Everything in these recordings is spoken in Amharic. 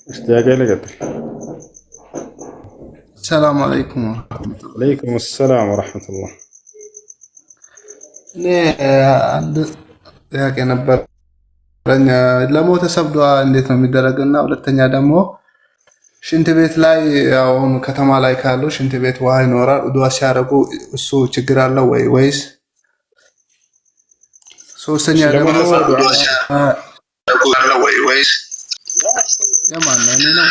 اشتياق لك. السلام عليكم ورحمة الله. عليكم السلام ورحمة الله. እኔ አንድ ጥያቄ ነበረኝ። ለሞተ ሰብ ዱዓ እንዴት ነው የሚደረግና ሁለተኛ ደግሞ ሽንት ቤት ላይ አሁን ከተማ ላይ ካሉ ሽንት ቤት ውሃ ይኖራል። ዱዓ ሲያደርጉ እሱ ችግር አለው ወይስ? ሶስተኛ ደግሞ የማን ነው? እኔ ነው።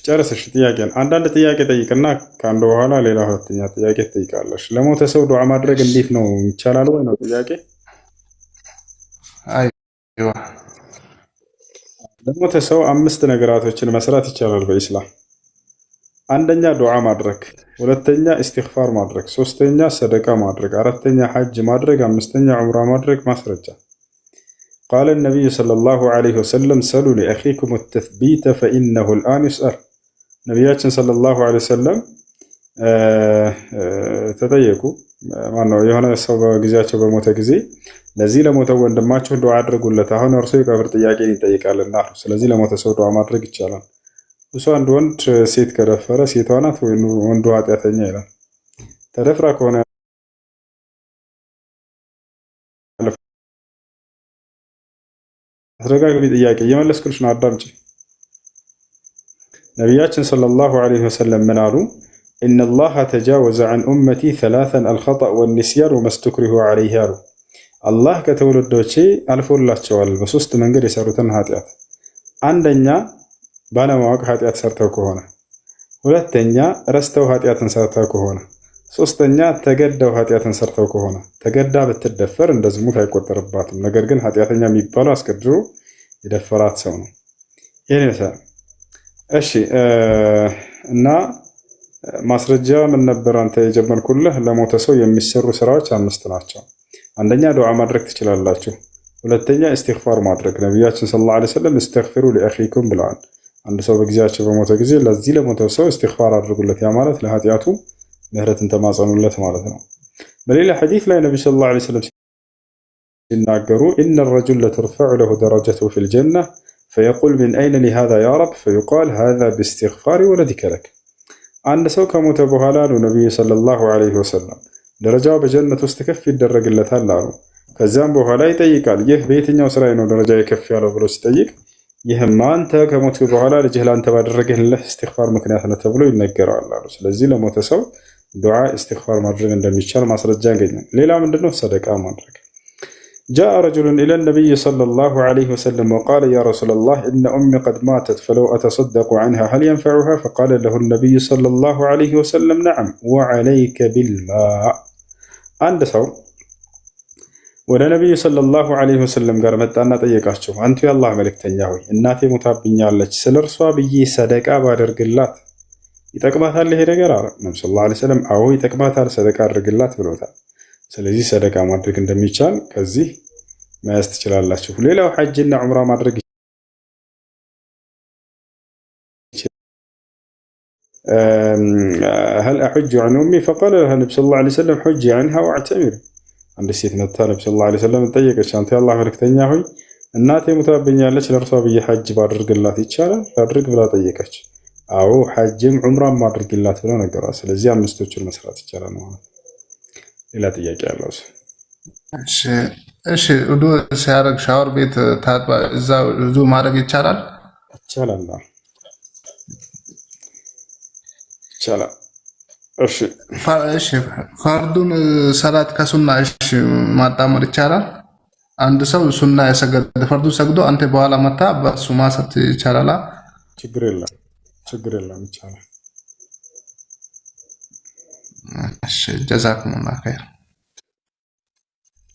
ጨርሰሽ ጥያቄን አንዳንድ ጥያቄ ጠይቅና ከአንዱ በኋላ ሌላ ሁለተኛ ጥያቄ ትጠይቃለሽ። ለሞተ ሰው ዱዓ ማድረግ እንዴት ነው ይቻላል ወይ ነው ጥያቄ? አይዋ ለሞተ ሰው 5 ነገራቶችን መስራት ይቻላል በኢስላም። አንደኛ ዱዓ ማድረግ፣ ሁለተኛ ኢስቲግፋር ማድረግ፣ ሶስተኛ ሰደቃ ማድረግ፣ አራተኛ ሐጅ ማድረግ፣ አምስተኛ ዑምራ ማድረግ። ማስረጃ قال النبي صلى الله عليه وسلم سلوا لأخيكم التثبيت فإنه الآن يسأل ነቢያችን ሰለላሁ ዐለይሂ ወሰለም ተጠየቁ። ማነው የሆነ ሰው በጊዜያቸው በሞተ ጊዜ ለዚህ ለሞተው ወንድማችሁ ዱዓ አድርጉለት፣ አሁን እርሱ የቀብር ጥያቄን ይጠይቃልና። ስለዚህ ለሞተ ሰው ዱዓ ማድረግ ይቻላል። እሱ አንድ ወንድ ሴት ከደፈረ ሴቷ ናት ወይ ወንዱ ኃጢአተኛ ይላል። ተደፍራ ከሆነ አስረጋግቢ ጥያቄ እየመለስኩልሽ ነው፣ አዳምጪ። ነቢያችን ሰለላሁ ዐለይሂ ወሰለም ምን አሉ? ኢነላሃ ተጃወዘ ዐን ኡመቲ ሰላሰን አልኸጠእ ወኒስያን ወመስቱክሪሁ ዐለይሂ አሉ። አላህ ከተወለዶቼ አልፎላቸዋል በሶስት መንገድ የሰሩትን ኃጢአት። አንደኛ ባለማወቅ ኃጢአት ሰርተው ከሆነ፣ ሁለተኛ ረስተው ኃጢአትን ሰርተው ከሆነ፣ ሶስተኛ ተገደው ኃጢአትን ሰርተው ከሆነ። ተገዳ ብትደፈር እንደ ዝሙት አይቆጠርባትም። ነገር ግን ኃጢአተኛ የሚባለው አስገድዶ የደፈራት ሰው ነው። ይህን ይመስላል። እሺ እና ማስረጃ ምን ነበር አንተ የጀመርኩልህ? ለሞተ ሰው የሚሰሩ ስራዎች 5 ናቸው። አንደኛ ዱዓ ማድረግ ትችላላችሁ። ሁለተኛ ኢስቲግፋር ማድረግ፣ ነቢያችን ሰለላሁ ዐለይሂ ወሰለም እስተግፊሩ ሊአኺኩም ብለዋል። አንድ ሰው በጊዜያቸው በሞተ ጊዜ ለዚህ ለሞተው ሰው ኢስቲግፋር አድርጉለት። ያ ማለት ለኃጢአቱ ምህረትን ተማጸኑለት ማለት ነው። በሌላ ሐዲስ ላይ ነብዩ ሰለላሁ ዐለይሂ ወሰለም ሲናገሩ ኢነ ረጁለ ተርፈዑ ለሁ ደረጀቱሁ ፊል ጀነ ፈየቁል ሚን አይነ ሊ ሃዛ ያ ረብ ፈዩቃል ሃዛ ቢስቲግፋሪ ወለዲከ ለክ። አንድ ሰው ከሞተ በኋላ ነው ነቢዩ ሰለላሁ ዐለይሂ ወሰለም ደረጃው በጀነት ውስጥ ከፍ ይደረግለታል አሉ። ከዚያም በኋላ ይጠይቃል፣ ይህ በየትኛው ስራዬ ነው ደረጃ የከፍ ያለው ብሎ ሲጠይቅ፣ ይህማ አንተ ከሞት በኋላ ልጅህ ለአንተ ባደረገልህ ኢስቲግፋር ምክንያት ነው ተብሎ ይነገረዋል አሉ። ስለዚህ ለሞተ ሰው ዱዓ ኢስቲግፋር ማድረግ እንደሚቻል ማስረጃ ያገኛል። ሌላ ምንድነው? ሰደቃ ማድረግ። جاء رجل إلى النبي صلى الله عليه وسلم وقال يا رسول الله إن أمي قد ماتت فلو أتصدق عنها هل ينفعها؟ فقال له النبي صلى الله عليه وسلم نعم وعليك بالماء. عند سو ولا نبي صلى الله عليه وسلم قال متى ጠየቃቸው፣ አንተ የአላህ መልእክተኛ ሆይ እናቴ ሞታብኛለች፣ ስለርሷ ብዬ ሰደቃ ባደርግላት ይጠቅማታል ይሄ ነገር? አለ ነብዩ ሰለላሁ ዐለይሂ ወሰለም አዎ ይጠቅማታል፣ ሰደቃ አድርግላት ብሎታል። ስለዚህ ሰደቃ ማድረግ እንደሚቻል ከዚህ መያዝ ትችላላችሁ። ሌላው ሐጅና ዑምራ ማድረግ هل أحج عن أمي فقال لها النبي صلى الله عليه وسلم حجي عنها واعتمر. አንድ ሴት መጣ ነብዩ ሰለላሁ ዐለይሂ ወሰለም ጠየቀች፣ አንተ የአላህ መልእክተኛ ሆይ እናቴ ሞታብኛለች ለእርሷ ብዬ ሐጅ ባደርግላት ይቻላል አድርግ ብላ ጠየቀች። አዎ ሐጅም ዑምራም ማድረግላት ብለው ነገሯት። ስለዚህ 5ቶቹን መስራት ይቻላል ማለት ነው። ሌላ ጥያቄ ያለው? እሺ ውዱ ሲያደርግ ሻወር ቤት ታጥባ እዛ ውዱ ማድረግ ይቻላል? ይቻላል። ይቻላል። እሺ ፈርዱን ሰላት ከሱና እሺ ማጣመር ይቻላል? አንድ ሰው ሱና የሰገደ ፈርዱ ሰግዶ አንተ በኋላ መታ በሱ ማሰት ይቻላል? ችግር የለም ይቻላል። እሺ ጀዛኩሙላህ ኸይር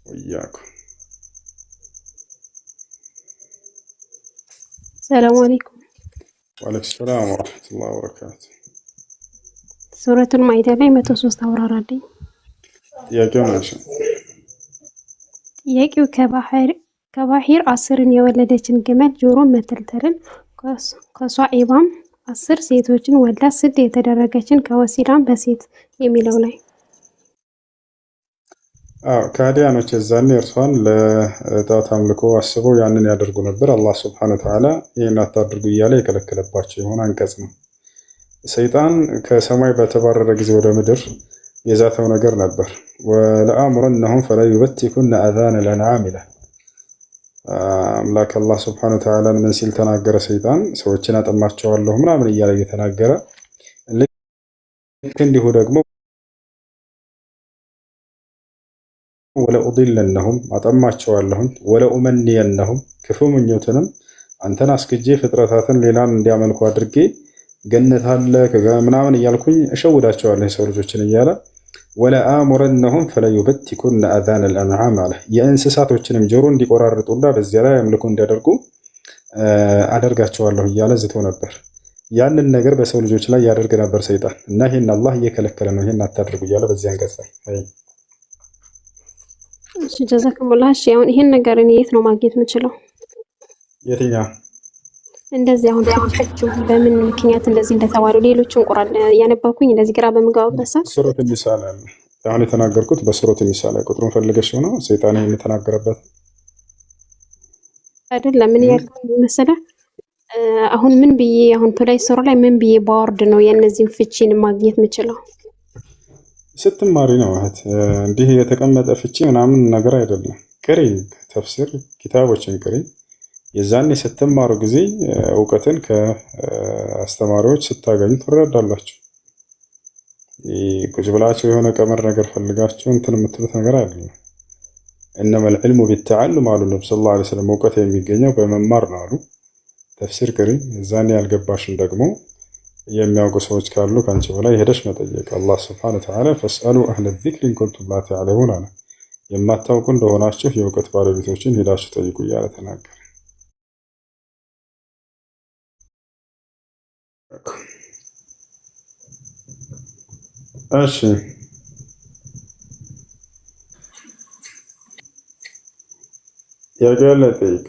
ወያኩም። ሰላም አለይኩም። ወአለይኩም ሰላም ወራህመቱላሂ ወበረካቱ። ሱረቱል ማኢዳ ላይ 103 አብራራልኝ። ጥያቄው ነው። ጥያቄው ከባሂር 10ን የወለደችን ግመል ጆሮን መተልተልን ከሷኢባም 10 ሴቶችን ወልዳ ስድ የተደረገችን ከወሲዳም በሴት የሚለው ላይ ከሃዲያኖች የዛኔ እርሷን ለጣዖት አምልኮ አስበው ያንን ያደርጉ ነበር። አላህ ሱብሓነሁ ወተዓላ ይህን አታድርጉ እያለ የከለከለባቸው የሆነ አንቀጽ ነው። ሰይጣን ከሰማይ በተባረረ ጊዜ ወደ ምድር የዛተው ነገር ነበር። ወለአምረነሁም ፈላ ዩበቲኩነ አዛነ ልአንዓም ይላል። አምላክ አላህ ሱብሓነሁ ወተዓላ ምን ሲል ተናገረ? ሰይጣን ሰዎችን አጠማቸዋለሁ ምናምን እያለ እየተናገረ ልክ እንዲሁ ደግሞ ወለኡድለነሁም አጠማቸዋለሁም ወለኡመንየነሁም ክፉ ምኞትንም አንተን አስክጄ ፍጥረታትን ሌላን እንዲያመልኩ አድርጌ ገነት አለ ምናምን እያልኩኝ እሸውዳቸዋለሁ የሰው ልጆችን እያለ ወለአሙረነሁም ፈለዩበቲኩነ አዛነ ልአንዓም አለ። የእንስሳቶችንም ጆሮ እንዲቆራርጡና በዚያ ላይ አምልኮ እንዲያደርጉ አደርጋቸዋለሁ እያለ ዝቶ ነበር። ያንን ነገር በሰው ልጆች ላይ ያደርግ ነበር ሰይጣን እና ይህን አላህ እየከለከለ ነው፣ ይህን አታድርጉ እያለ በዚህ አንቀጽ ላይ እሺ ጀዛከሙላህ። እሺ አሁን ይሄን ነገር እኔ የት ነው ማግኘት የምችለው? የትኛው እንደዚህ አሁን ተፈችሁ በምን ምክንያት እንደዚህ እንደተባሉ ሌሎችን ቁርአን ያነበብኩኝ እንደዚህ ግራ በመጋባበት ሰዓት ሱረቱ ኒሳ ላይ አሁን የተናገርኩት በሱረቱ ኒሳ ላይ ቁጥሩን ፈልገሽ ነው ሰይጣን የተናገረበት አይደለም። ምን ያልኩኝ መሰለህ? አሁን ምን ብዬ አሁን ቶላይ ሱራ ላይ ምን ብዬ ባወርድ ነው የእነዚህን ፍቺን ማግኘት የምችለው? ስትማሪ ነው እህት፣ እንዲህ የተቀመጠ ፍቺ ምናምን ነገር አይደለም። ቅሪ፣ ተፍሲር ኪታቦችን ቅሪ። የዛኔ ስትማሩ ጊዜ እውቀትን ከአስተማሪዎች ስታገኙ ትረዳላችሁ። ቁጭ ብላችሁ የሆነ ቀመር ነገር ፈልጋችሁ እንትን የምትሉት ነገር አይደለም። እነመል ዒልሙ ቢተዓሉም አሉ ነብዩ ሰለላሁ ዐለይሂ ወሰለም፣ እውቀት የሚገኘው በመማር ነው አሉ። ተፍሲር ቅሪ። የዛኔ ያልገባሽን ደግሞ የሚያውቁ ሰዎች ካሉ ከአንቺ በላይ ሄደሽ መጠየቅ። አላህ ሱብሓነሁ ወተዓላ ፈስአሉ አህለ ዚክሪ ኢን ኩንቱም ላ ተዕለሙን አለ። የማታውቁ እንደሆናችሁ የእውቀት ባለቤቶችን ሄዳችሁ ጠይቁ እያለ ተናገረ። እሺ ጥያቄ ያለ ጠይቅ።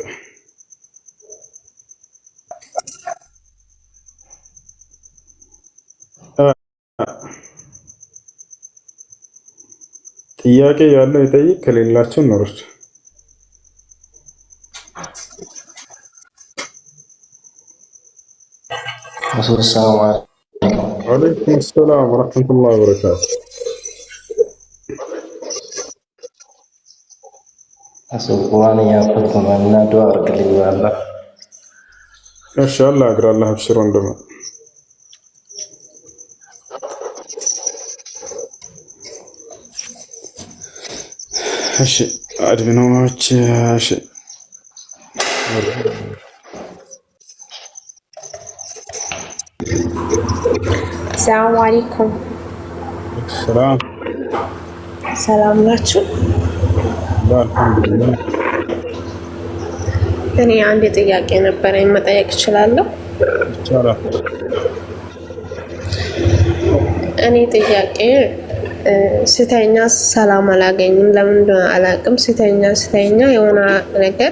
ጥያቄ ያለው ይጠይቅ፣ ከሌላቸው እንወርድ። ሰላም ወአለይኩም ሰላም ወራህመቱላሂ ወበረካቱ። ቁርአን ያፈት እና ዱዓ አድርግልኝ አላህ። እሺ አላህ አግራለህ። አብሽር ወንድም። እሺ አድሚኖች፣ እሺ ሰላም አለይኩም። ሰላም ሰላም ናችሁ? አልሐምዱሊላህ። እኔ አንድ ጥያቄ ነበረኝ፣ መጠየቅ እችላለሁ? ይቻላል። እኔ ጥያቄ ስተኛ ሰላም አላገኝም። ለምን እንደሆነ አላውቅም። ስተኛ የሆነ ነገር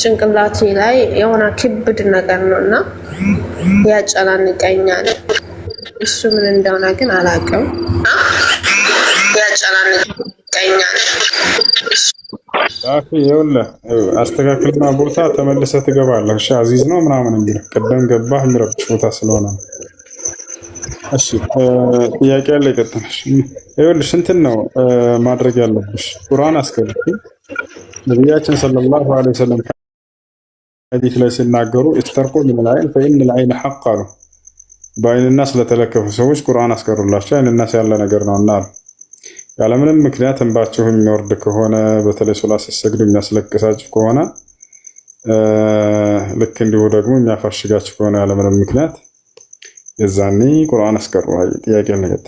ጭንቅላቴ ላይ የሆነ ክብድ ነገር ነውና ያጨናንቀኛል። እሱ ምን እንደሆነ ግን አላውቅም። ያጨናንቀኛል። ዳፊ ይኸውልህ፣ አስተካክልና ቦታ ተመልሰህ ትገባለህ። እሺ አዚዝ ነው ምናምን እንግዲህ ቅደም ገባህ የሚረብሽ ቦታ ስለሆነ ነው። እሺ ጥያቄ ያለ ይቀጥልሽ። ይኸውልሽ እንትን ነው ማድረግ ያለብሽ፣ ቁርአን አስገብቲ። ነቢያችን ሰለላሁ ዐለይሂ ወሰለም ሐዲስ ላይ ሲናገሩ ኢስተርቁ ሚነል ዐይን ፈኢነል ዐይነ ሐቅ አሉ። በአይንና ስለተለከፉ ሰዎች ቁርአን አስቀሩላቸው፣ አይንና ያለ ነገር ነውና አሉ። ያለምንም ምክንያት እንባችሁ የሚወርድ ከሆነ በተለይ ሶላት ስትሰግዱ የሚያስለቅሳችሁ ከሆነ ልክ እንዲሁ ደግሞ የሚያፋሽጋችሁ ከሆነ ያለምንም ምክንያት የዛኔ ቁርአን አስቀሩ። ጥያቄ ነገጥ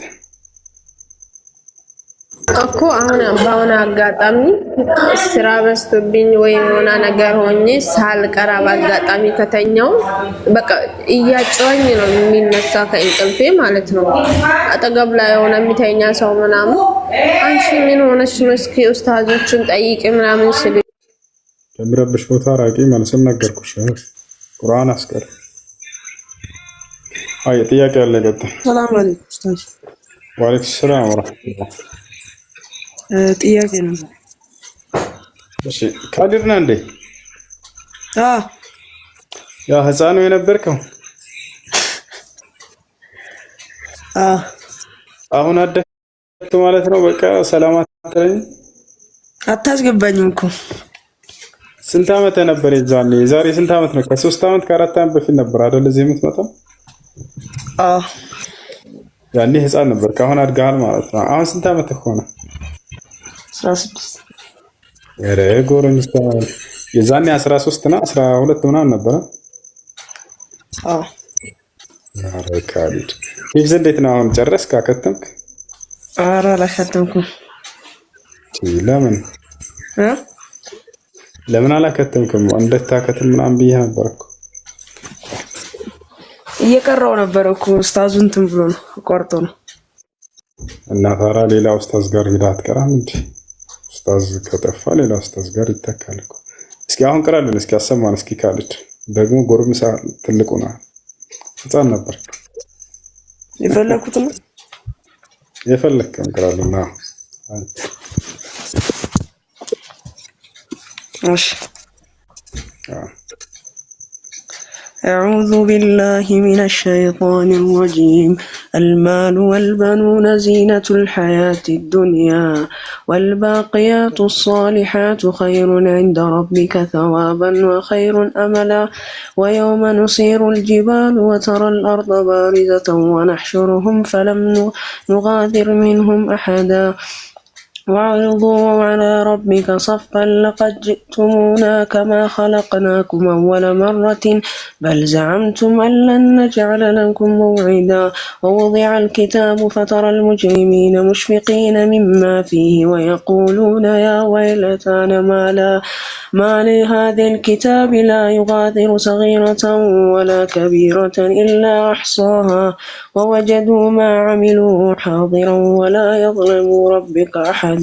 እኮ አሁን በሆነ አጋጣሚ ስራ በዝቶብኝ ወይ የሆነ ነገር ሆኜ ሳልቀራ በአጋጣሚ ከተኛው በቃ እያጨዋኝ ነው የሚነሳ ከእንቅልፌ ማለት ነው። አጠገብ ላይ የሆነ የሚተኛ ሰው ምናምን አንቺ ምን ሆነሽ ነው እስኪ ኡስታዞችን ጠይቂ ምናምን ሲሉ ከሚረብሽ ቦታ ራቂ። መልስም ነገርኩሽ። ቁርአን አስቀር። አይ ጥያቄ ያለ ቀጥታ። ሰላም አለይኩም ኡስታዝ። ወአለይኩም ሰላም ወራህመቱላህ። ጥያቄ ነው። እሺ ካድር ነህ እንዴ? አዎ ያ ህፃኑ የነበርከው አሁን አደግክ ማለት ነው። በቃ ሰላማት አትለኝ። አታስገባኝም እኮ። ስንት ዓመት ነበር የዛኔ? የዛሬ ስንት ዓመት ነው? ከ3 ዓመት ከ4 ዓመት በፊት ነበር አይደል እዚህ የምትመጣው? አዎ ያኔ ህፃን ነበር። አሁን አድገሃል ማለት ነው። አሁን ስንት ዓመት ሆነ? 16 ኧረ ጎረምሳ። የዛኔ 13 እና 12 ምናምን ነበረ። አዎ ኧረ ካሊድ ሂፍዝ እንዴት ነው አሁን? ጨረስክ? አከተምክ? ኧረ አላከተምኩም። ለምን ለምን አላከተምክም? እንደታከትም ምናምን ብዬ ነበር እኮ። እየቀረው ነበር እኮ ኡስታዙ እንትን ብሎ ነው ቆርጦ ነው። እና ታዲያ ሌላ ኡስታዝ ጋር ሄዳ አትቀራም እንዴ? ኡስታዝ ከጠፋ ሌላ ኡስታዝ ጋር ይተካል እኮ። እስኪ አሁን ቅራልን፣ እስኪ አሰማን፣ እስኪ ካሊድ ደግሞ ጎረምሳ ትልቁ ነው። ህፃን ነበር። የፈለኩት ነው የፈለከውን ቅራልን። ماشي. أعوذ بالله من الشيطان الرجيم. المال والبنون زينة الحياة الدنيا والباقيات الصالحات خير عند ربك ثوابا وخير أملا ويوم نصير الجبال وترى الأرض بارزة ونحشرهم فلم نغادر منهم أحدا وعرضوا على ربك صفا لقد جئتمونا كما خلقناكم أول مرة بل زعمتم أن لن نجعل لكم موعدا ووضع الكتاب فترى المجرمين مشفقين مما فيه ويقولون يا ويلتنا ما لهذا الكتاب لا يغادر صغيرة ولا كبيرة إلا أحصاها ووجدوا ما عملوا حاضرا ولا يظلم ربك أحدا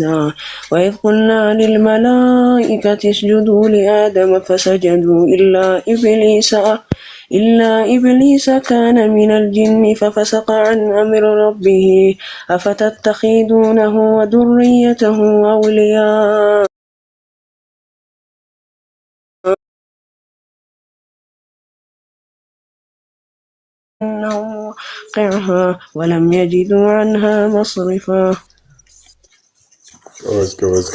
وإذ قلنا للملائكة اسجدوا لآدم فسجدوا إلا إبليس كان من الجن ففسق عن أمر ربه أفتتخذونه وذريته أولياء وقعها ولم يجدوا عنها مصرفا. كوز.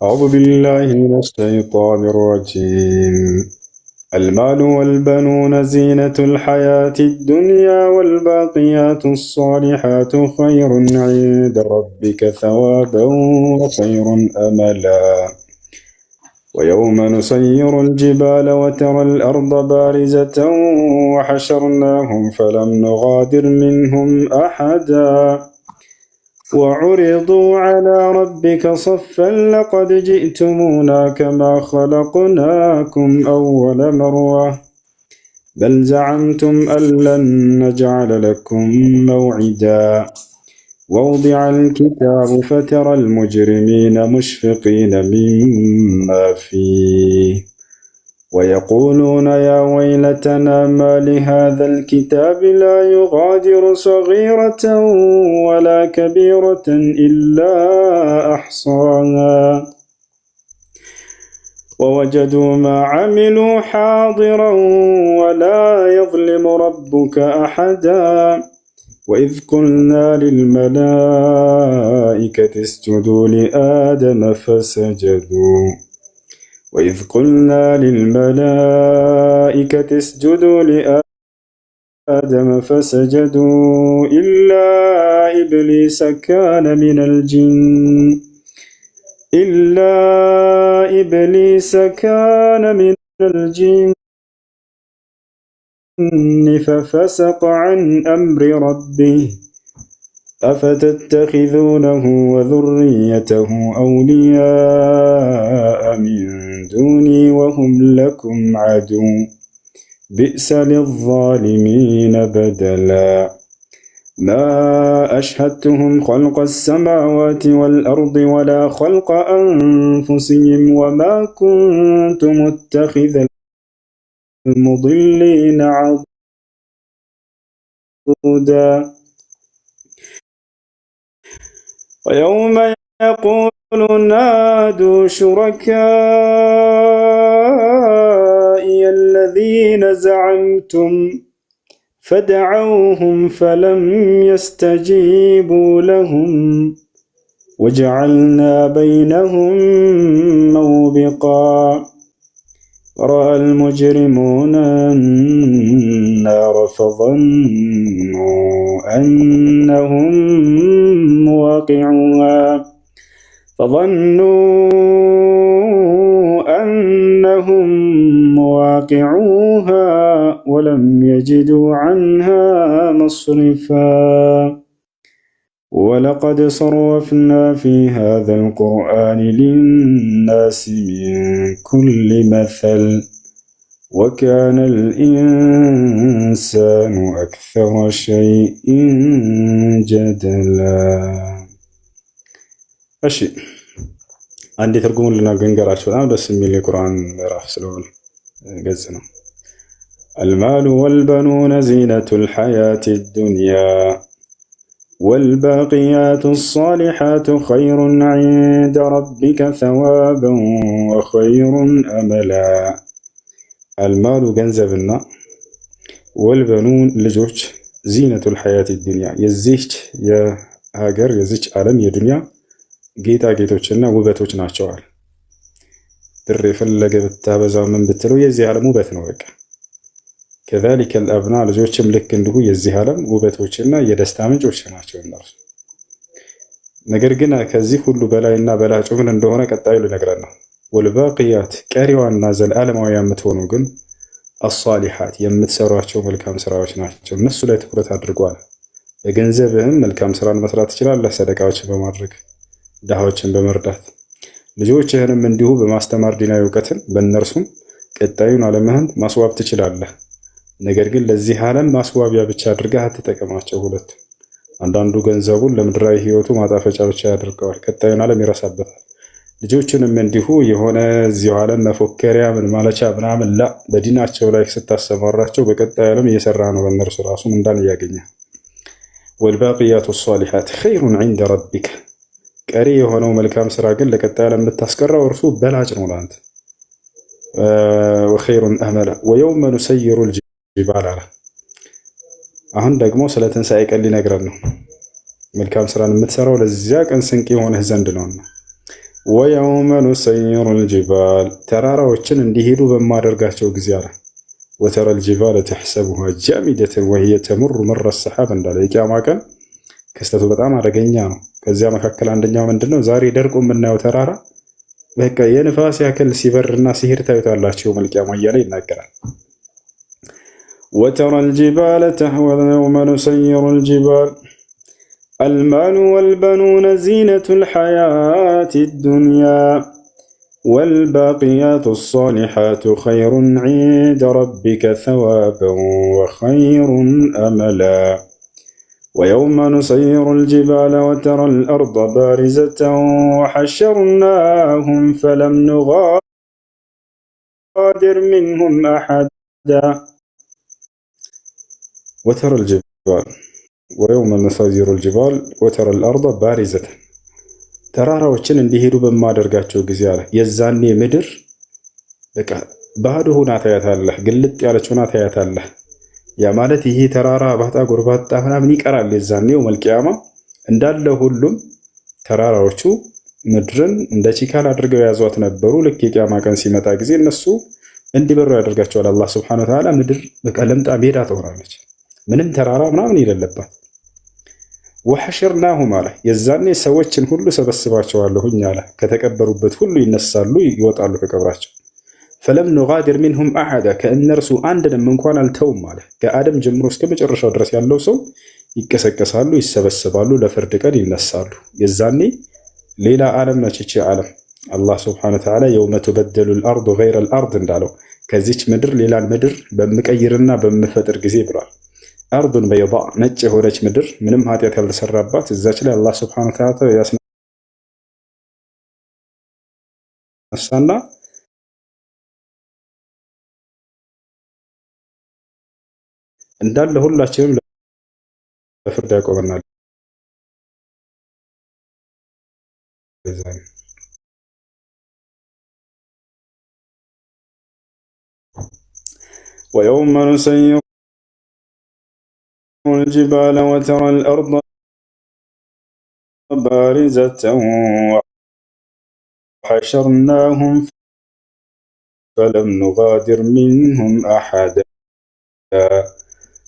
أعوذ بالله من الشيطان الرجيم. المال والبنون زينة الحياة الدنيا والباقيات الصالحات خير عند ربك ثوابا وخير أملا ويوم نسير الجبال وترى الأرض بارزة وحشرناهم فلم نغادر منهم أحدا وعرضوا على ربك صفا لقد جئتمونا كما خلقناكم أول مرة بل زعمتم أن لن نجعل لكم موعدا ووضع الكتاب فترى المجرمين مشفقين مما فيه ويقولون يا ويلتنا ما لهذا الكتاب لا يغادر صغيرة ولا كبيرة إلا أحصاها ووجدوا ما عملوا حاضرا ولا يظلم ربك أحدا وإذ قلنا للملائكة اسجدوا لآدم فسجدوا إلا إبليس كان من الجن ففسق عن أمر ربه أفتتخذونه وذريته أولياء من دوني وهم لكم عدو بئس للظالمين بدلا ما أشهدتهم خلق السماوات والأرض ولا خلق أنفسهم وما كنت متخذ المضلين عضدا ويوم يقول نادوا شركائي الذين زعمتم فدعوهم فلم يستجيبوا لهم وجعلنا بينهم موبقا رأى المجرمون النار فظنوا أنهم مواقعوها ولم يجدوا عنها مصرفا ولقد صرفنا في هذا القرآن للناس من كل مثل وكان الإنسان أكثر شيء جدلا እሺ አንዴ ትርጉሙን ልናገራችሁ በጣም ደስ የሚል የቁርአን ምዕራፍ ስለሆነ ገጽ ነው المال والبنون زينة الحياة الدنيا والباقيات الصالحات خير عند ربك ثوابا وخير أملا المال ገንዘብና والبنون ልጆች زينة الحياة الدنيا የዚች የሀገር የዚች ዓለም የዱንያ ጌጣጌጦችና ውበቶች ናቸዋል። ብር የፈለገ ብታበዛው ምን ብትለው የዚህ ዓለም ውበት ነው በቃ። كذلك الأبناء ልጆችም ልክ እንዲሁ የዚህ ዓለም ውበቶችና የደስታ ምንጮች ናቸው እነርሱ። ነገር ግን ከዚህ ሁሉ በላይና በላጩ ምን እንደሆነ ቀጣዩ ልነግረን ነው። ወልባቂያት ቀሪዋና ዘላለማዊ የምትሆኑ ግን አሷሊሓት የምትሰሯቸው መልካም ስራዎች ናቸው። እነሱ ላይ ትኩረት አድርጓል። በገንዘብህም መልካም ስራን መስራት ትችላለህ፣ ሰደቃዎችን በማድረግ ድሃዎችን በመርዳት ልጆችህንም እንዲሁ በማስተማር ዲናዊ እውቀትን በእነርሱም ቀጣዩን ዓለምህን ማስዋብ ትችላለህ። ነገር ግን ለዚህ ዓለም ማስዋቢያ ብቻ አድርገህ አትጠቀማቸው። ሁለቱ አንዳንዱ ገንዘቡን ለምድራዊ ህይወቱ ማጣፈጫ ብቻ ያደርገዋል፣ ቀጣዩን ዓለም ይረሳበታል። ልጆችንም እንዲሁ የሆነ እዚሁ ዓለም መፎከሪያ ምን ማለቻ ምናምን ላ በዲናቸው ላይ ስታሰማራቸው በቀጣዩ ዓለም እየሰራ ነው በእነርሱ ራሱ ምንዳን እያገኘ ወልባቂያቱ ሷሊሓት ኸይሩን ዒንደ ረቢክ ቀሪ የሆነው መልካም ስራ ግን ለቀጣይ ዓለም የምታስቀራው እርሱ በላጭ ነው ለአንተ። ወኸይሩን አመላ ወየውመ ኑሰይሩ ልጅባል አለ። አሁን ደግሞ ስለ ትንሣኤ ቀን ሊነግረን ነው። መልካም ስራን የምትሰራው ለዚያ ቀን ስንቅ የሆነህ ዘንድ ነውና። ወየውመ ኑሰይሩ ልጅባል ተራራዎችን እንዲሄዱ በማደርጋቸው ጊዜ አለ። ወተረ ልጅባል ተሕሰቡሃ ጃሚደተን ወሂየ ተሙሩ መረ ሰሓብ እንዳለ የቂያማ ቀን ክስተቱ በጣም አደገኛ ነው። ከዚያ መካከል አንደኛው ምንድነው? ዛሬ ደርቆ የምናየው ተራራ በቃ የንፋስ ያክል ሲበርና ሲሄድ ታዩታላችሁ መልቂያማ እያለ ይናገራል። ወተረ ልጅባለ ተሕወዘ የውመ ኑሰይሩ ልጅባል المال والبنون زينة الحياة الدنيا والباقيات الصالحات خير عند ربك ثوابا وخير أملا ويوم نسير الجبال وترى الأرض بارزة وحشرناهم فلم نغادر منهم أحدا وترى الجبال ويوم نسير الجبال وترى الأرض بارزة ተራራዎችን እንዲሄዱ በማደርጋቸው ጊዜ አለ የዛኔ ምድር በቃ ባዶ ሆና ታያታለህ፣ ግልጥ ያለች ሆና ታያታለህ። ያ ማለት ይሄ ተራራ ባጣ ጎርባጣ ምናምን ይቀራል። የዛኔው መልቂያማ እንዳለ ሁሉም ተራራዎቹ ምድርን እንደ ቺካል አድርገው ያዟት ነበሩ። ልክ የቂያማ ቀን ሲመጣ ጊዜ እነሱ እንዲበሩ ያደርጋቸዋል አላህ Subhanahu Wa Ta'ala። ምድር በቃ ለምጣ ሜዳ ትሆናለች፣ ምንም ተራራ ምናምን የሌለባት። ወሐሽርናሁም አለ የዛኔ ሰዎችን ሁሉ ሰበስባቸዋለሁኝ አለ። ከተቀበሩበት ሁሉ ይነሳሉ፣ ይወጣሉ ከቀብራቸው። ፈለም ኑጋዲር ሚንሁም አሐዳ ከእነርሱ አንድንም እንኳን አልተውም አለ። ከአደም ጀምሮ እስከ መጨረሻው ድረስ ያለው ሰው ይቀሰቀሳሉ፣ ይሰበሰባሉ፣ ለፍርድ ቀን ይነሳሉ። የዛኔ ሌላ ዓለም ነች ይህች ዓለም። አላህ Subhanahu Wa Ta'ala የውመ ቱበደሉ አልአርዱ ገይረ አልአርድ እንዳለው ከዚች ምድር ሌላን ምድር በምቀይርና በምፈጥር ጊዜ ብሏል። አርዱን በይዳ ነጭ የሆነች ምድር ምንም ኃጢአት ያልተሰራባት እዛች ላይ አላህ Subhanahu Wa Ta'ala ያስነሳና እንዳለ ሁላችንም ለፍርድ ያቆመናል። ويوم نسير الجبال وترى الأرض بارزة وحشرناهم فلم نغادر منهم أحدا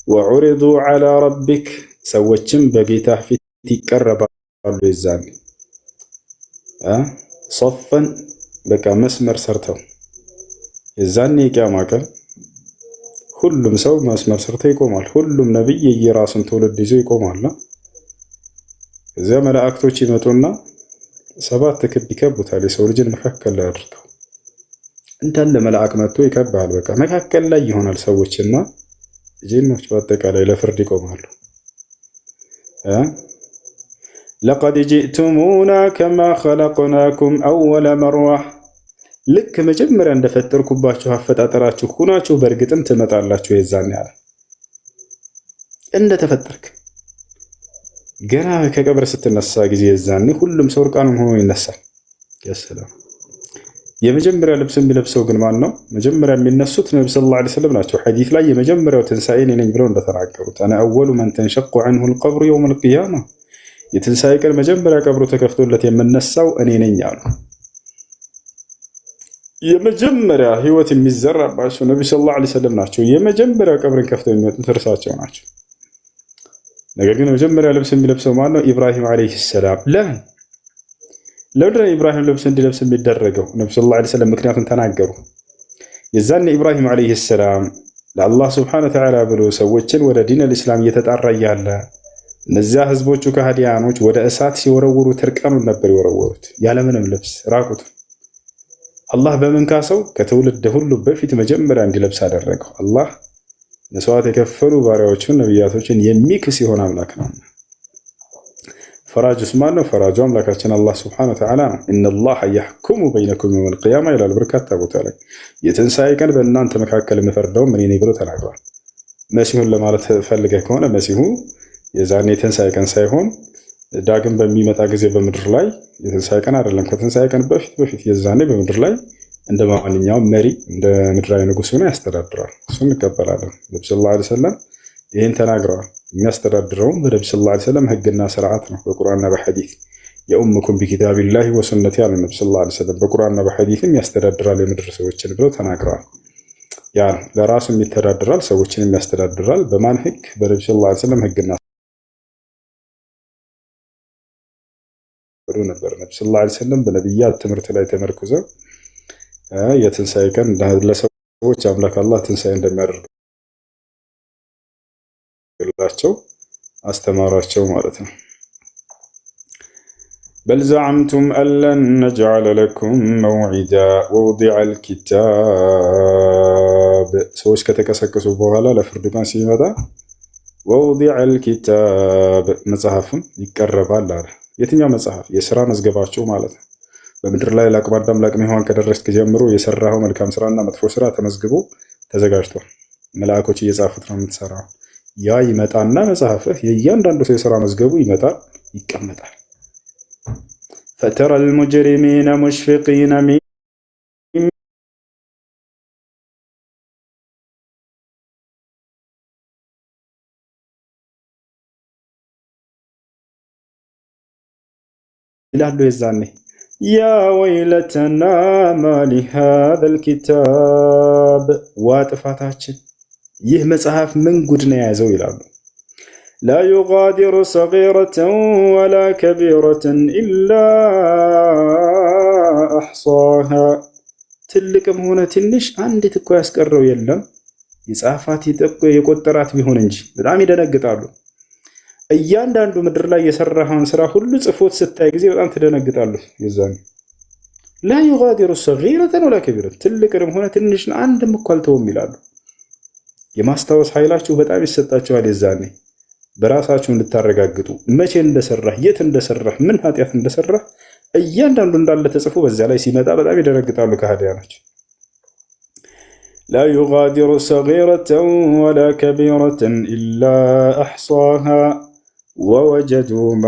وعرضوا على ربك سوتشم بقيته في تقرب الزاني صفا بقى مسمر سرتو الزاني كما قال ሁሉም ሰው መስመር ሰርቶ ይቆማል። ሁሉም ነብይ የራሱን ትውልድ ይዞ ይቆማል። እዚያ መላእክቶች ይመጡና ሰባት ክብ ይከቡታል። የሰው ልጅን መካከል ላይ አድርገው እንዳለ መልአክ መጥቶ ይከባል። በቃ መካከል ላይ ይሆናል። ሰዎችና ጂኖች በአጠቃላይ ለፍርድ ይቆማሉ። لقد جئتمونا كما خلقناكم أول مرة ልክ መጀመሪያ እንደፈጠርኩባችሁ አፈጣጠራችሁ ሁናችሁ በእርግጥም ትመጣላችሁ። የዛን ያለ እንደተፈጠርክ ገና ከቀብር ስትነሳ ጊዜ የዛን ሁሉም ሰው እርቃኑን ሆኖ ይነሳል። ያሰላም የመጀመሪያ ልብስ የሚለብሰው ግን ማን ነው? መጀመሪያ የሚነሱት ነብዩ ሰለላሁ ዐለይሂ ወሰለም ናቸው። ሐዲስ ላይ የመጀመሪያው ትንሳኤ እኔ ነኝ ብለው እንደተናገሩት አነ አወሉ መን ተንሸቁ ዐንሁ القبر يوم القيامة የትንሳኤ ቀን መጀመሪያ ቀብሩ ተከፍቶለት የምነሳው እኔ ነኝ አሉ። የመጀመሪያ ህይወት የሚዘራባቸው ነብዩ ሰለላሁ ዐለይሂ ወሰለም ናቸው። የመጀመሪያ ቀብርን ከፍተው የሚወጡት እርሳቸው ናቸው። ነገር ግን መጀመሪያ ልብስ የሚለብሰው ማን ነው? ኢብራሂም ዐለይሂ ሰላም። ለምንድን ኢብራሂም ልብስ እንዲለብስ የሚደረገው? ነብዩ ሰለላሁ ዐለይሂ ወሰለም ምክንያቱም ተናገሩ። የዛን ኢብራሂም ዐለይሂ ሰላም ለአላህ ሱብሓነሁ ወተዓላ ብሎ ሰዎችን ወደ ዲን አልእስላም እየተጣራ እያለ እነዚያ ህዝቦቹ ከሃዲያኖች ወደ እሳት ሲወረውሩት እርቃኑን ነበር የወረወሩት፣ ያለምንም ልብስ ራቁት። አላህ በምን ካሰው? ከትውልድ ሁሉ በፊት መጀመሪያ እንዲለብስ አደረገው። አላህ መስዋዕት የከፈሉ ባሪያዎቹን ነቢያቶችን የሚክስ የሆነ አምላክ ነው። ፈራጁስ ማን ነው? ፈራጁ አምላካችን አላህ ሱብሓነሁ ወተዓላ ነው። ኢነላህ የሕኩሙ በይነኩም የውመል ቂያማ ይላል በርካታ ቦታ ላይ። የትንሣኤ ቀን በእናንተ መካከል የምፈርደው እኔ ነኝ ብሎ ተናግሯል። መሲሁን ለማለት ፈልገህ ከሆነ መሲሁ የዛኔ የትንሣኤ ቀን ሳይሆን ዳግም በሚመጣ ጊዜ በምድር ላይ የትንሣኤ ቀን አይደለም፣ ከትንሣኤ ቀን በፊት የዛኔ በምድር ላይ እንደ ማንኛውም መሪ እንደ ምድራዊ ንጉሥ ሆኖ ያስተዳድራል። እሱ እንቀበላለን። ነብዩ ሰለላሁ ዐለይሂ ወሰለም ይህን ተናግረዋል። የሚያስተዳድረውም በነብዩ ሰለላሁ ዐለይሂ ወሰለም ህግና ስርዓት ነው፣ በቁርአንና በሐዲስ የኡምኩም ቢኪታቢላሂ ወሱነቲ ያሉ ነብዩ ሰለላሁ ዐለይሂ ወሰለም በቁርአንና በሐዲስም ያስተዳድራል የምድር ሰዎችን ብለው ተናግረዋል። ያ ለራሱም ይተዳድራል፣ ሰዎችንም ያስተዳድራል። በማን ህግ? በነብዩ ሰለላሁ ዐለይሂ ወሰለም ህግና ነበር። ነብዩ ሰለላሁ ዐለይሂ ወሰለም በነቢያት ትምህርት ላይ ተመርኩዘው የትንሣኤ ቀን ለሰዎች አምላክ አላህ ትንሣኤ እንደሚያደርግላቸው አስተማራቸው ማለት ነው። በል ዘዐምቱም አለን ነጅዐለ ለኩም መውዒዳ ወውዲዐ አልኪታብ ሰዎች ከተቀሰቀሱ በኋላ ለፍርድ ቀን ሲመጣ ወውዲዐ አልኪታብ መጽሐፍም ይቀረባል አለ። የትኛው መጽሐፍ? የሥራ መዝገባቸው ማለት ነው። በምድር ላይ ለአቅመ አዳም ለአቅመ ሔዋን ከደረስክ ጀምሮ የሰራኸው መልካም ስራና መጥፎ ስራ ተመዝግቦ ተዘጋጅቷል። መላእኮች እየጻፉት ነው የምትሰራው። ያ ይመጣና መጽሐፍህ የእያንዳንዱ ሰው የሥራ መዝገቡ ይመጣል፣ ይቀመጣል። ፈተረ አልሙጅሪሚነ ሙሽፊቂነ ይላሉ የዛኔ ያ ወይለተና ማሊ ሃዘል ኪታብ ዋጥፋታችን ይህ መጽሐፍ ምን ጉድ ነው የያዘው ይላሉ። ላ ዩጋዲሩ ሰጊረተን ወላ ከቢረተን ኢላ አሕሷሃ ትልቅም ሆነ ትንሽ አንዲት እኮ ያስቀረው የለም የጻፋት የቆጠራት ቢሆን እንጂ። በጣም ይደነግጣሉ። እያንዳንዱ ምድር ላይ የሰራኸውን ስራ ሁሉ ጽፎት ስታይ ጊዜ በጣም ትደነግጣሉ። የዛኔ ላ ዩጋዲሩ ሰጊረተን ወላ ከቢረተን ትልቅም ሆነ ትንሽ አንድም እኮ አልተውም ይላሉ። የማስታወስ ኃይላችሁ በጣም ይሰጣችኋል። የዛኔ በራሳችሁ እንድታረጋግጡ መቼ እንደሰራህ፣ የት እንደሰራህ፣ ምን ኃጢአት እንደሰራህ እያንዳንዱ እንዳለ ተጽፎ በዚያ ላይ ሲመጣ በጣም ይደነግጣሉ ከሃዲያኖች። ላ ዩጋዲሩ ሰጊረተን ወላ ከቢረተን ኢላ አሕሷሃ ወወጀዱ ማ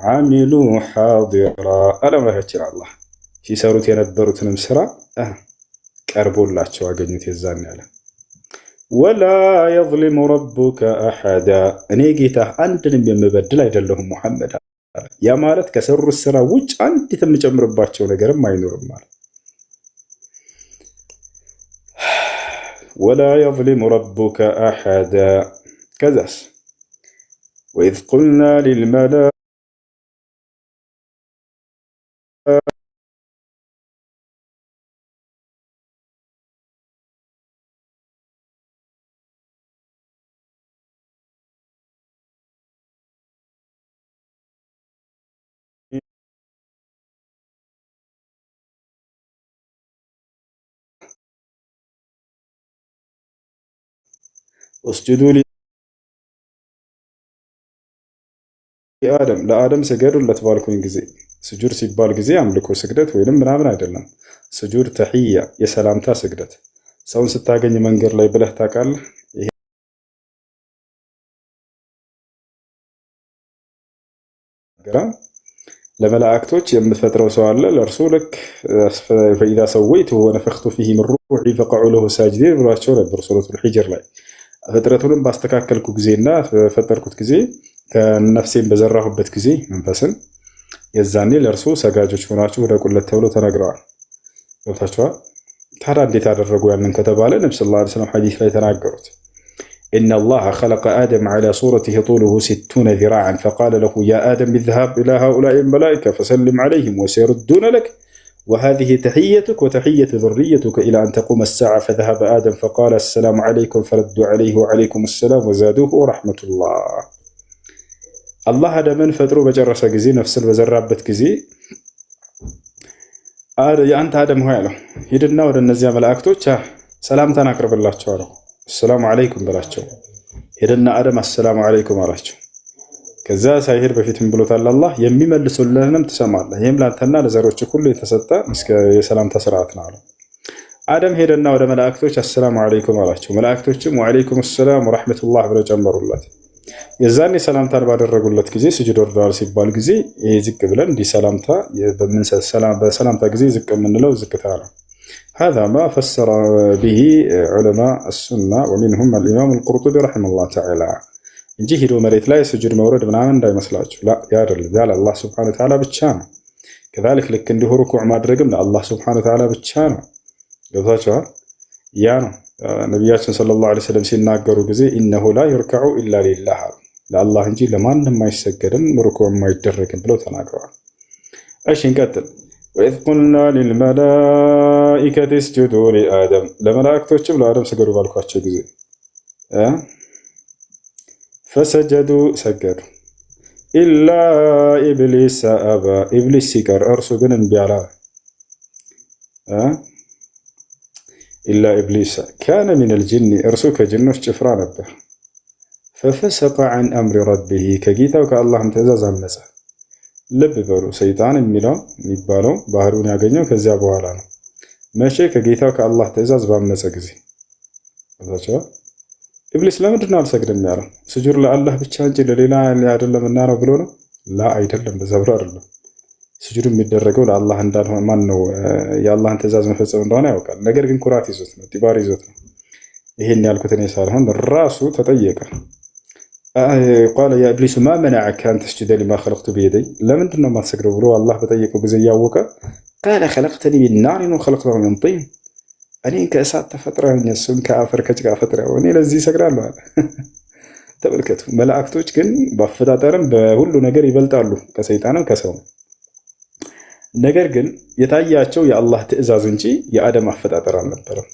ዓሚሉ ሓዲራ አለምራችን አላህ ሲሰሩት የነበሩትንም ስራ ቀርቦላቸው አገኙት የዛን ያለ ወላ የዝሊሙ ረቡከ አሐዳ እኔ ጌታህ አንድንም የምበድል አይደለሁም ሙሐመድ። ያ ማለት ከሰሩት ስራ ውጭ አንዲት የምጨምርባቸው ነገርም አይኖርም ማለት ወላ የዝሊሙ ረቡከ አሐዳ። ከዛስ ወኢዝ ቁልና ሊልመላኢከቲ እስጁዱ ሊአደም ለአደም ስገዱለት ባልኩኝ ጊዜ ስጁድ ሲባል ጊዜ አምልኮ ስግደት ወይንም ምናምን አይደለም። ስጁድ ተሕያ የሰላምታ ስግደት። ሰውን ስታገኝ መንገድ ላይ ብለህ ታውቃለህ? ይሄ ለመላእክቶች የምትፈጥረው ሰው አለ። ለእርሱ ልክ ፈኢዛ ሰወይቱሁ ወነፈኽቱ ፊሂ ሚን ሩሒ ፈቀዑ ለሁ ሳጅዲን ብሏቸው ነበር ሱረቱል ሒጅር ላይ። ፍጥረቱንም ባስተካከልኩ ጊዜና በፈጠርኩት ጊዜ ከነፍሴን በዘራሁበት ጊዜ መንፈስን የዛኔ ለእርሱ ሰጋጆች ሆናችሁ ውደቁለት ተብሎ ተነግረዋል። ገብታችኋል? ታዲያ እንዴት አደረጉ ያንን ከተባለ ነቢ ሰለላሁ ዐለይሂ ወሰለም ሐዲስ ላይ ተናገሩት። ኢነ አላህ ኸለቀ አደም ዐላ ሱረቲሂ ጡሉሁ 60 ዚራዐን ፈቃለ ለሁ ያ አደም ኢዝሀብ ኢላ ሃኡላኢ መላኢካ ፈሰልም ዐለይሂም ወሰየሩዱነ ለክ ወሃዚሂ ተሕየቱከ ወተሕየቱ ዙርሪየቱከ ኢላ አን ተቁመ ሰዓ ፈዘሀበ አደም ፈቃለ አሰላሙ ዐለይኩም ፈረዱ ዐለይሂ ወዐለይኩም ሰላም ወዛዱሁ ወረሕመቱላህ። አላህ አደምን ፈጥሮ በጨረሰ ጊዜ ነፍስን በዘራበት ጊዜ የአንተ አደም ሆይ አለው ሂድና ወደ እነዚያ መላእክቶች ሰላምታን አቅርብላቸው አለው። አሰላሙ ዐለይኩም በላቸው። ሄደና አደም አሰላሙ ዐለይኩም አላቸው። ከዛ ሳይሄድ በፊትም ብሎታል አላህ የሚመልሱልህንም ትሰማለህ። ይህም ለአንተና ለዘሮች ሁሉ የተሰጠ የሰላምታ ስርዓት ነው አለው። አደም ሄደና ወደ መላእክቶች አሰላሙ ዐለይኩም አላቸው። መላእክቶችም ወዐለይኩም ሰላም ወረሕመቱላህ ብለው ጨመሩለት። የዛኔ ሰላምታን ባደረጉለት ጊዜ ስጁድ ወርደዋል ሲባል ጊዜ ይሄ ዝቅ ብለን እንዲህ ሰላምታ በሰላምታ ጊዜ ዝቅ የምንለው ዝቅታ ነው። هذا ما فسر به علماء السنة ومنهم الإمام القرطبي رحمه الله تعالى እንጂ ሂዶ መሬት ላይ ስጁድ መውረድ ምናምን እንዳይመስላችሁ ያለ አላህ ስብሐነሁ ወተዓላ ብቻ ነው። ከዛልክ ልክ እንዲሁ ሩኩዕ ማድረግም ለአላህ ስብሐነሁ ወተዓላ ብቻ ነው። ገብታችኋል? ያ ነው ነቢያችን ሰለላሁ ዐለይሂ ወሰለም ሲናገሩ ጊዜ ኢነሁ ላ ዩርከዑ ኢላ ሊላህ ለአላህ እንጂ ለማንም አይሰገድም ሩኩዕም አይደረግም ብለው ተናግረዋል። እሺ እንቀጥል። ወኢዝ ቁልና ሊልመላኢከቲ እስጁዱ ሊአደም ለመላእክቶችም ለአደም ስገዱ ባልኳቸው ጊዜ ፈሰጀዱ ሰገዱ ኢላ ኢብሊስ አባ ኢብሊስ ሲቀር እርሱ ግን እምቢ አለ። ኢላ ኢብሊስ ካነ ሚነል ጅኒ እርሱ ከጅኖች ጭፍራ ነበር። ፈፈሰቀ ዐን አምሪ ረቢሂ ከጌታው ከአላህም ትእዛዝ አመፀ። ልብ በሉ ሰይጣን የሚባለው ባህሪውን ያገኘው ከዚያ በኋላ ነው። መቼ? ከጌታው ከአላህ ትእዛዝ ባመፀ ጊዜ። ኢብሊስ ለምንድን ነው አልሰግድም ያለው? ስጁድ ለአላህ ብቻ እንጂ ለሌላ አይደለም እና ነው ብሎ ነው? ላ አይደለም፣ በዛ ብሎ አይደለም። ስጁድ የሚደረገው ለአላህ እንዳልሆነ ማን ነው የአላህን ትእዛዝ መፈጸም እንደሆነ ያውቃል። ነገር ግን ኩራት ይዞት ነው፣ ጢባር ይዞት ነው። ይሄን ያልኩት እኔ ሳልሆን ራሱ ተጠየቀ። ቃለ ያ ኢብሊስ ማ መነዐከ አን ተስጁደ ሊማ ኸለቅቱ ቢየደይ ለምንድን ነው የማትሰግደው ብሎ አላህ በጠየቀው ጊዜ እያወቀ ቃለ ኸለቅተኒ ሚን ናሪን ወኸለቅተሁ ሚን ጢን እኔን ከእሳት ተፈጥረኸኝ እሱን ከአፈር ከጭቃ ፈጥረኸው እኔ ለዚህ እሰግዳለሁ አለ። ተመልከቱ። መላእክቶች ግን በአፈጣጠርም በሁሉ ነገር ይበልጣሉ ከሰይጣንም ከሰውም። ነገር ግን የታያቸው የአላህ ትእዛዝ እንጂ የአደም አፈጣጠር አልነበረም።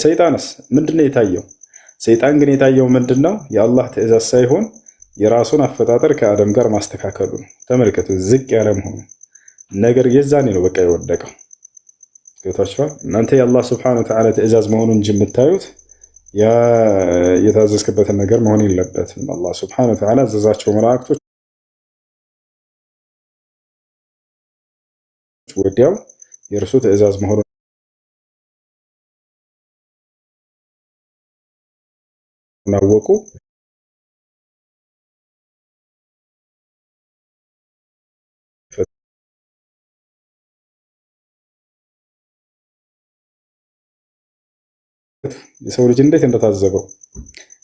ሰይጣንስ ምንድነው የታየው? ሰይጣን ግን የታየው ምንድነው? የአላህ ትእዛዝ ሳይሆን የራሱን አፈጣጠር ከአደም ጋር ማስተካከሉ ነው። ተመልከቱ፣ ዝቅ ያለ መሆኑ ነገር የዛኔ ነው በቃ የወደቀው። ገብታችኋል? እናንተ የአላህ ስብሐነሁ ወተዓላ ትእዛዝ መሆኑን እንጂ የምታዩት የታዘዝክበትን ነገር መሆን የለበትም። አላህ ስብሐነሁ ወተዓላ አዘዛቸው መላእክቶች ወዲያው የእርሱ ትእዛዝ መሆኑን አወቁ። የሰው ልጅ እንዴት እንደታዘበው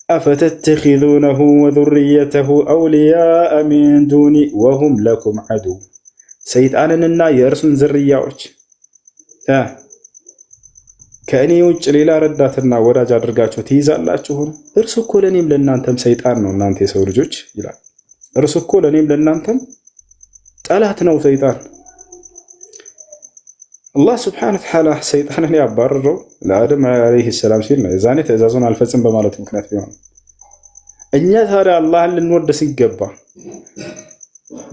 አፈተተኺዙነሁ ወዙርየተሁ አውሊያአ ሚን ዱኒ ወሁም ለኩም ዐዱው ሰይጣንንና የእርሱን ዝርያዎች ከእኔ ውጭ ሌላ ረዳትና ወዳጅ አድርጋችሁ ትይዛላችሁን? እርሱ እኮ ለእኔም ለእናንተም ሰይጣን ነው። እናንተ የሰው ልጆች ይላል። እርሱ እኮ ለእኔም ለእናንተም ጠላት ነው ሰይጣን። አላህ ስብሓነሁ ወተዓላ ሰይጣንን ያባረረው ለአደም ዓለይሂ ሰላም ሲል ነው። የዛኔ ትእዛዙን አልፈጽም በማለት ምክንያት ቢሆን እኛ ታዲያ አላህን ልንወድ ሲገባ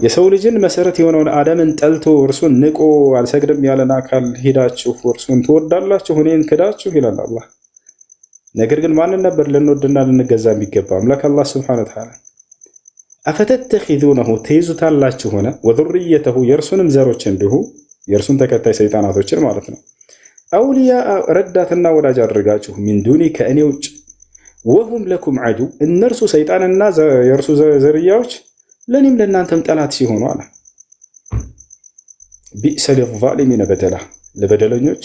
የሰው ልጅን መሰረት የሆነውን አደምን ጠልቶ እርሱን ንቆ አልሰግድም ያለን አካል ሄዳችሁ እርሱን ትወዳላችሁ እኔን ክዳችሁ ይላል አላህ። ነገር ግን ማንን ነበር ልንወድና ልንገዛ የሚገባ? አምላክ አላህ ስብሓነሁ ወተዓላ። አፈተተኺዙነሁ ትይዙታላችሁ ሆነ ወዙርየተሁ የእርሱንም ዘሮች እንዲሁ የእርሱን ተከታይ ሰይጣናቶችን ማለት ነው አውሊያ ረዳትና ወዳጅ አድርጋችሁ ሚን ዱኒ ከእኔ ውጭ ወሁም ለኩም ዐዱው እነርሱ ሰይጣንና የእርሱ ዝርያዎች ለኔም ለእናንተም ጠላት ሲሆኑ አለ። ቢእሰ ሊዛሊሚነ በደላ ለበደለኞች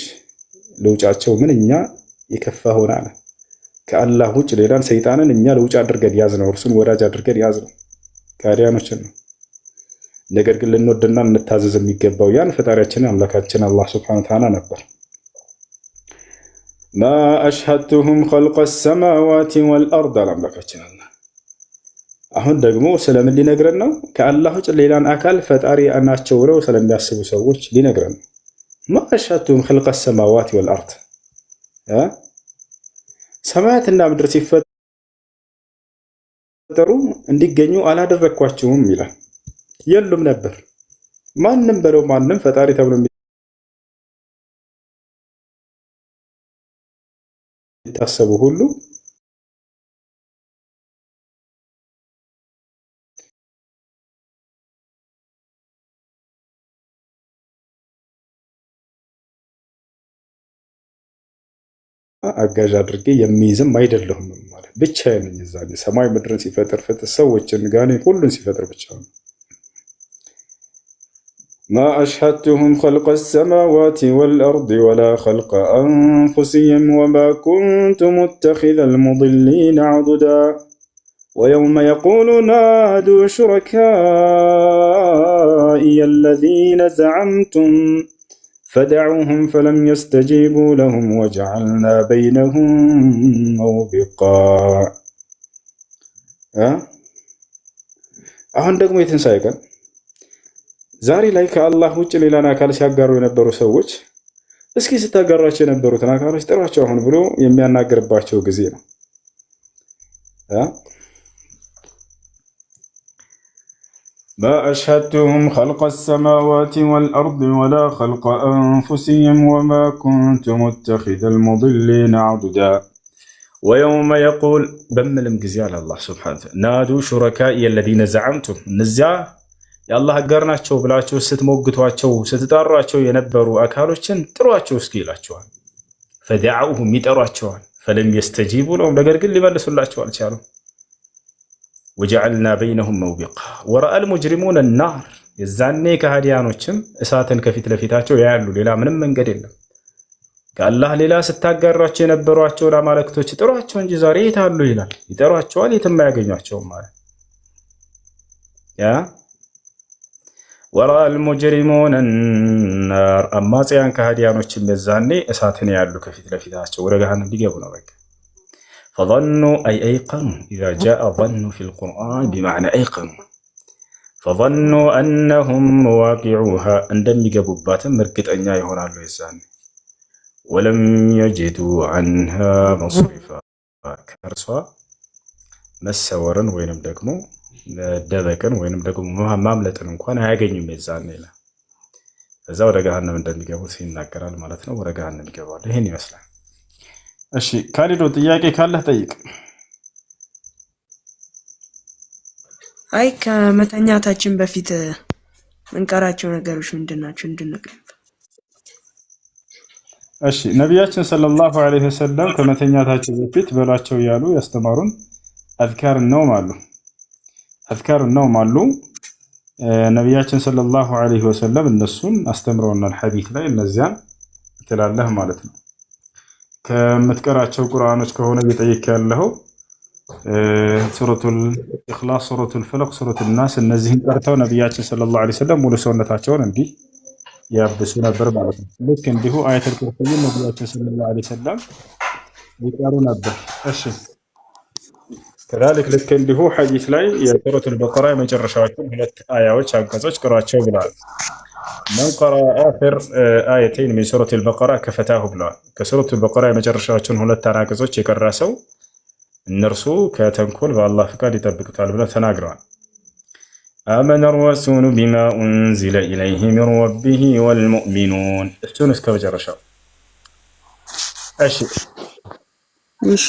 ለውጫቸው ምንኛ የከፋ ሆነ አለ። ከአላህ ውጭ ሌላን ሰይጣንን እኛ ለውጭ አድርገን ያዝ ነው፣ እርሱን ወዳጅ አድርገን ያዝ ነው። ካዲያኖችን ነው። ነገር ግን ልንወድና እንታዘዝ የሚገባው ያን ፈጣሪያችን አምላካችን አላህ ሱብሓነሁ ወተዓላ ነበር። ማ አሽሀድቱሁም ኸልቀ ሰማዋቲ ወልአርድ አለ አምላካችን አላህ። አሁን ደግሞ ስለምን ሊነግረን ነው? ከአላህ ውጭ ሌላን አካል ፈጣሪ ናቸው ብለው ስለሚያስቡ ሰዎች ሊነግረን ነው። ማ አሽሀድቱሁም ኸልቀ ሰማዋቲ ወልአርድ ሰማያትና ምድር ሲፈጠሩ እንዲገኙ አላደረግኳቸውም ይላል። የሉም ነበር። ማንም በለው ማንም ፈጣሪ ተብሎ የሚታሰቡ ሁሉ አጋዥ አድርጌ የሚይዝም አይደለሁም ማለት ብቻዬን ነኝ። እዛ ሰማይ ምድርን ሲፈጥር ሰዎችን ጋኔ ሁሉን ሲፈጥር ብቻውን ما أشهدتهم خلق السماوات والأرض ولا خلق أنفسهم وما كنت متخذ المضلين عضدا ويوم يقول نادوا شركائي الذين زعمتم فدعوهم فلم يستجيبوا لهم وجعلنا بينهم موبقا አሁን ደግሞ የትንሣኤ ቀን ዛሬ ላይ ከአላህ ውጭ ሌላን አካል ሲያጋሩ የነበሩ ሰዎች እስኪ ስታጋሯቸው የነበሩትን አካሎች ጥሯቸው አሁን ብሎ የሚያናገርባቸው ጊዜ ነው። ما أشهدتهم خلق السماوات والأرض ولا خلق أنفسهم وما كنت متخذ المضلين عضدا ويوم يقول بملم جزيال الله سبحانه نادوا شركائي الذين زعمتم نزع يا الله أجرناቸው ብላችሁ ስትሞግቷቸው ስትጣሯቸው የነበሩ አካሎችን ጥሯቸው እስኪ ይላቸዋል። فدعوهم ይጠሯቸዋል فلم يستجيبوا لهم ነገር ግን ሊመልሱላቸው አልቻሉም። وجعلنا بينهم موبقا ورأى المجرمون النار የዛኔ ከሃዲያኖችም እሳትን ከፊት ለፊታቸው ያያሉ። ሌላ ምንም መንገድ የለም። ከአላህ ሌላ ስታጋሯቸው የነበሯቸውን አማልክቶች ጥሯቸው እንጂ ዛሬ የት አሉ ይላል። ይጠሯቸዋል፣ የትም አያገኟቸውም ማለት ያ ወራአ አልሙጅሪሙነ النار አማጽያን ከሃዲያኖችም የዛኔ እሳትን ያያሉ ከፊት ለፊታቸው ወደ ገሃነም ሊገቡ ነው። በቃ فظنوا أي أيقنوا إذا جاء ظن في القرآن بمعنى أيقنوا فظنوا أنهم مواقعوها عندما يجبوا مركت أن يهونالو يسان ولم يجدوا عنها مصرفا كرسوا مسورا وينم دقمو دبكا وينم دقمو ماملة እንኳን አያገኙም የዛኔ ላ እዛ ወደ ገሃነም እንደሚገቡት ይናገራል ማለት ነው። ወደ ገሃነም ይገባሉ። ይሄን ይመስላል። እሺ ካሊዶ ጥያቄ ካለህ ጠይቅ። አይ ከመተኛታችን በፊት እንቀራቸው ነገሮች ምንድናቸው? እንድንነግር። እሺ ነቢያችን ሰለላሁ ዐለይሂ ወሰለም ከመተኛታቸው በፊት በላቸው ያሉ ያስተማሩን አዝካር ነው አሉ። አዝካር ነው አሉ። ነቢያችን ሰለላሁ ዐለይሂ ወሰለም እነሱን አስተምረውናል። ሐዲስ ላይ እነዚያን ትላለህ ማለት ነው። ከምትቀራቸው ቁርአኖች ከሆነ እየጠየቅ ያለው ሱረቱል ኢኽላስ፣ ሱረቱል ፈለቅ፣ ሱረቱል ናስ እነዚህን ቀርተው ነቢያችን ሰለላሁ ዐለይሂ ወሰለም ሙሉ ሰውነታቸውን እንዲህ ያብሱ ነበር ማለት ነው። ልክ እንዲሁ አየተል ኩርሲይን ነቢያችን ሰለላሁ ዐለይሂ ወሰለም ይቀሩ ነበር። እሺ ከዛልክ ልክ እንዲሁ ሐዲስ ላይ የሱረቱል በቀራ የመጨረሻዎቹን 2 አያዎች አንቀጾች ቅሯቸው ብለዋል። መን ቀረአ አኺር አየተይን ሚን ሱረቱል በቀራ ከፈታሁ ብለዋል። ከሱረቱል በቀራ የመጨረሻዎቹን 2 አንቀጾች የቀራ ሰው እነርሱ ከተንኮል በአላህ ፍቃድ ይጠብቁታል ብለው ተናግረዋል። አመነ ረሱሉ ቢማ ኡንዚለ ኢለይሂ ሚን ረቢሂ ወልሙእሚኑን እሱን እስከ መጨረሻው። እሺ እሺ